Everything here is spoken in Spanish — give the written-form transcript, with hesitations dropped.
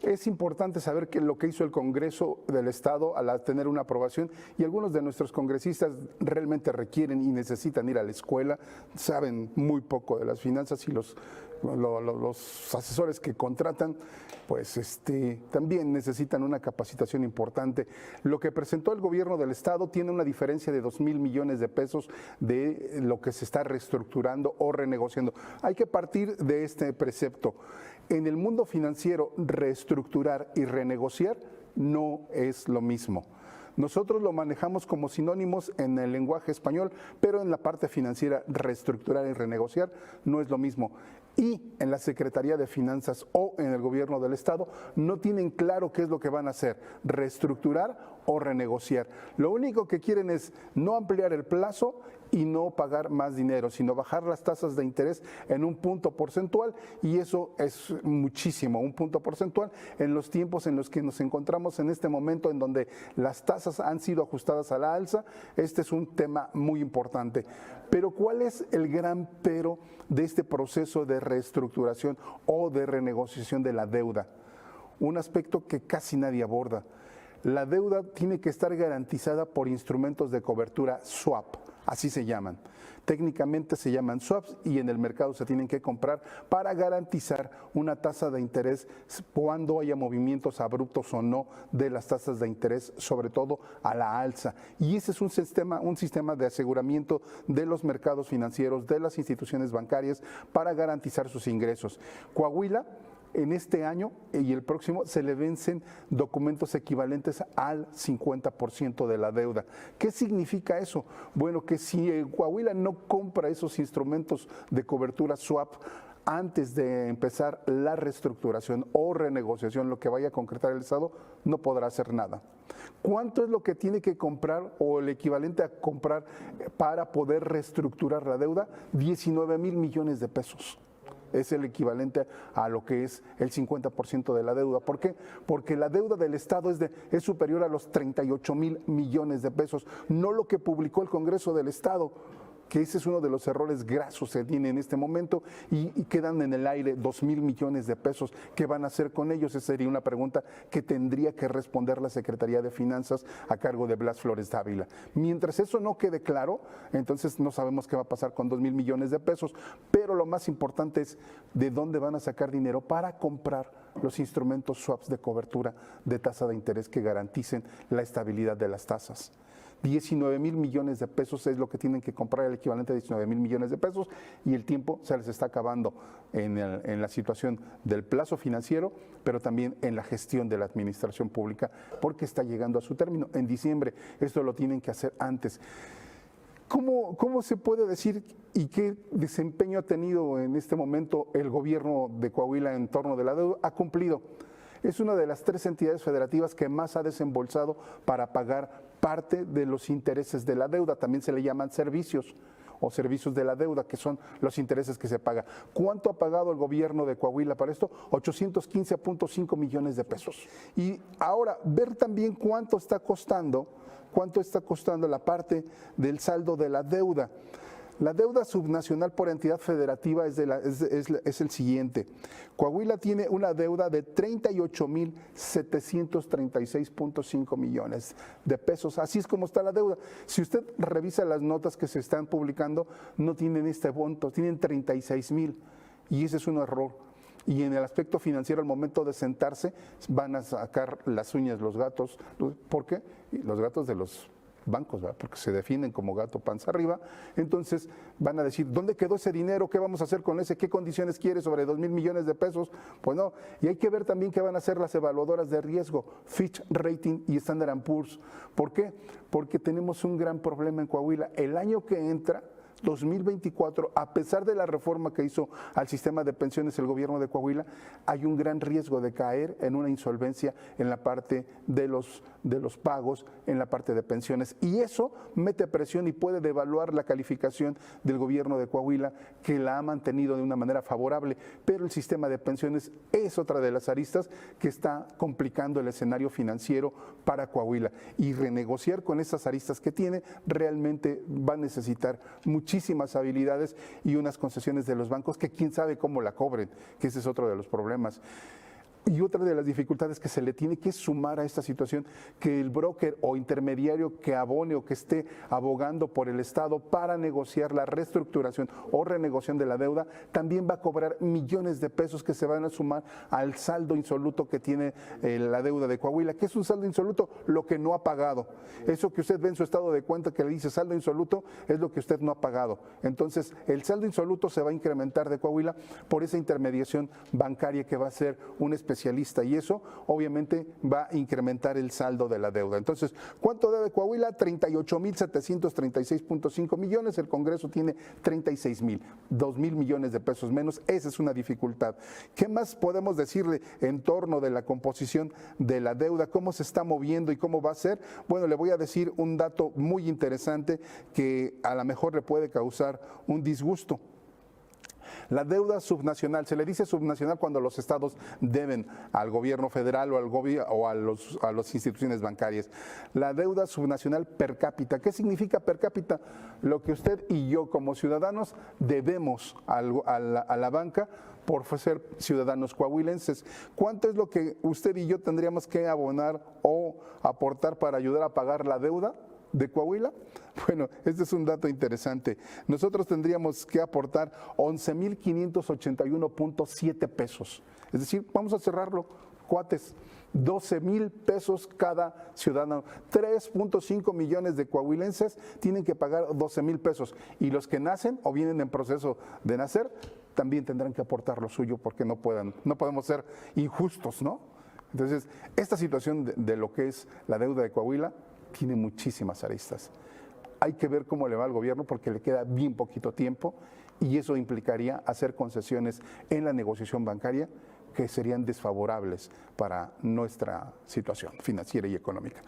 es importante saber que lo que hizo el Congreso del Estado al tener una aprobación, y algunos de nuestros congresistas realmente requieren y necesitan ir a la escuela, saben muy poco de las finanzas y los asesores que contratan, pues también necesitan una capacitación importante. Lo que presentó el gobierno del Estado tiene una diferencia de 2,000 millones de pesos de lo que se está reestructurando o renegociando. Hay que partir de este precepto. En el mundo financiero, reestructurar y renegociar no es lo mismo. Nosotros lo manejamos como sinónimos en el lenguaje español, pero en la parte financiera, reestructurar y renegociar no es lo mismo. Y en la Secretaría de Finanzas o en el gobierno del Estado no tienen claro qué es lo que van a hacer, reestructurar o renegociar. Lo único que quieren es no ampliar el plazo y no pagar más dinero, sino bajar las tasas de interés en un punto porcentual, y eso es muchísimo, un punto porcentual en los tiempos en los que nos encontramos en este momento en donde las tasas han sido ajustadas a la alza. Este es un tema muy importante. Pero ¿cuál es el gran pero de este proceso de reestructuración o de renegociación de la deuda? Un aspecto que casi nadie aborda. La deuda tiene que estar garantizada por instrumentos de cobertura swap, así se llaman. Técnicamente se llaman swaps y en el mercado se tienen que comprar para garantizar una tasa de interés cuando haya movimientos abruptos o no de las tasas de interés, sobre todo a la alza. Y ese es un sistema de aseguramiento de los mercados financieros, de las instituciones bancarias, para garantizar sus ingresos. Coahuila, en este año y el próximo, se le vencen documentos equivalentes al 50% de la deuda. ¿Qué significa eso? Bueno, que si Coahuila no compra esos instrumentos de cobertura swap antes de empezar la reestructuración o renegociación, lo que vaya a concretar el Estado, no podrá hacer nada. ¿Cuánto es lo que tiene que comprar o el equivalente a comprar para poder reestructurar la deuda? 19,000 millones de pesos. Es el equivalente a lo que es el 50% de la deuda. ¿Por qué? Porque la deuda del Estado es superior a los 38,000 millones de pesos, no lo que publicó el Congreso del Estado, que ese es uno de los errores grasos que tiene en este momento, y quedan en el aire 2,000 millones de pesos. ¿Qué van a hacer con ellos? Esa sería una pregunta que tendría que responder la Secretaría de Finanzas a cargo de Blas Flores Dávila. Mientras eso no quede claro, entonces no sabemos qué va a pasar con 2,000 millones de pesos, pero lo más importante es de dónde van a sacar dinero para comprar los instrumentos swaps de cobertura de tasa de interés que garanticen la estabilidad de las tasas. 19,000 millones de pesos es lo que tienen que comprar, el equivalente a 19,000 millones de pesos, y el tiempo se les está acabando en la situación del plazo financiero, pero también en la gestión de la administración pública, porque está llegando a su término en diciembre. Esto lo tienen que hacer antes. ¿Cómo se puede decir y qué desempeño ha tenido en este momento el gobierno de Coahuila en torno de la deuda? Ha cumplido. Es una de las 3 entidades federativas que más ha desembolsado para pagar parte de los intereses de la deuda. También se le llaman servicios o servicios de la deuda, que son los intereses que se paga. ¿Cuánto ha pagado el gobierno de Coahuila para esto? 815.5 millones de pesos. Y ahora, ver también cuánto está costando la parte del saldo de la deuda. La deuda subnacional por entidad federativa es el siguiente. Coahuila tiene una deuda de 38,736.5 millones de pesos. Así es como está la deuda. Si usted revisa las notas que se están publicando, no tienen este monto, tienen 36,000, y ese es un error. Y en el aspecto financiero, al momento de sentarse, van a sacar las uñas los gatos. ¿Por qué? Los gatos de los bancos, ¿verdad? Porque se definen como gato panza arriba. Entonces van a decir, ¿dónde quedó ese dinero? ¿Qué vamos a hacer con ese? ¿Qué condiciones quiere sobre 2,000 millones de pesos? Pues no. Y hay que ver también qué van a hacer las evaluadoras de riesgo, Fitch Rating y Standard & Poor's. ¿Por qué? Porque tenemos un gran problema en Coahuila. El año que entra, 2024, a pesar de la reforma que hizo al sistema de pensiones el gobierno de Coahuila, hay un gran riesgo de caer en una insolvencia en la parte de los pagos, en la parte de pensiones, y eso mete presión y puede devaluar la calificación del gobierno de Coahuila, que la ha mantenido de una manera favorable, pero el sistema de pensiones es otra de las aristas que está complicando el escenario financiero para Coahuila, y renegociar con esas aristas que tiene realmente va a necesitar muchísimas habilidades y unas concesiones de los bancos que quién sabe cómo la cobren, que ese es otro de los problemas. Y otra de las dificultades que se le tiene que sumar a esta situación, que el broker o intermediario que abone o que esté abogando por el Estado para negociar la reestructuración o renegociación de la deuda, también va a cobrar millones de pesos que se van a sumar al saldo insoluto que tiene la deuda de Coahuila. ¿Qué es un saldo insoluto? Lo que no ha pagado. Eso que usted ve en su estado de cuenta que le dice saldo insoluto es lo que usted no ha pagado. Entonces, el saldo insoluto se va a incrementar de Coahuila por esa intermediación bancaria que va a ser un especialista, y eso obviamente va a incrementar el saldo de la deuda. Entonces, ¿cuánto debe Coahuila? 38,736.5 millones, el Congreso tiene 36,000, 2,000 millones de pesos menos. Esa es una dificultad. ¿Qué más podemos decirle en torno de la composición de la deuda? ¿Cómo se está moviendo y cómo va a ser? Bueno, le voy a decir un dato muy interesante que a lo mejor le puede causar un disgusto. La deuda subnacional, se le dice subnacional cuando los estados deben al gobierno federal o al o a las instituciones bancarias. La deuda subnacional per cápita, ¿qué significa per cápita? Lo que usted y yo como ciudadanos debemos a la banca por ser ciudadanos coahuilenses. ¿Cuánto es lo que usted y yo tendríamos que abonar o aportar para ayudar a pagar la deuda de Coahuila? Bueno, este es un dato interesante. Nosotros tendríamos que aportar 11,581.7 pesos. Es decir, vamos a cerrarlo, cuates, 12,000 pesos cada ciudadano. 3.5 millones de coahuilenses tienen que pagar 12,000 pesos. Y los que nacen o vienen en proceso de nacer, también tendrán que aportar lo suyo porque no podemos ser injustos, ¿no? Entonces, esta situación de lo que es la deuda de Coahuila tiene muchísimas aristas. Hay que ver cómo le va al gobierno porque le queda bien poquito tiempo y eso implicaría hacer concesiones en la negociación bancaria que serían desfavorables para nuestra situación financiera y económica.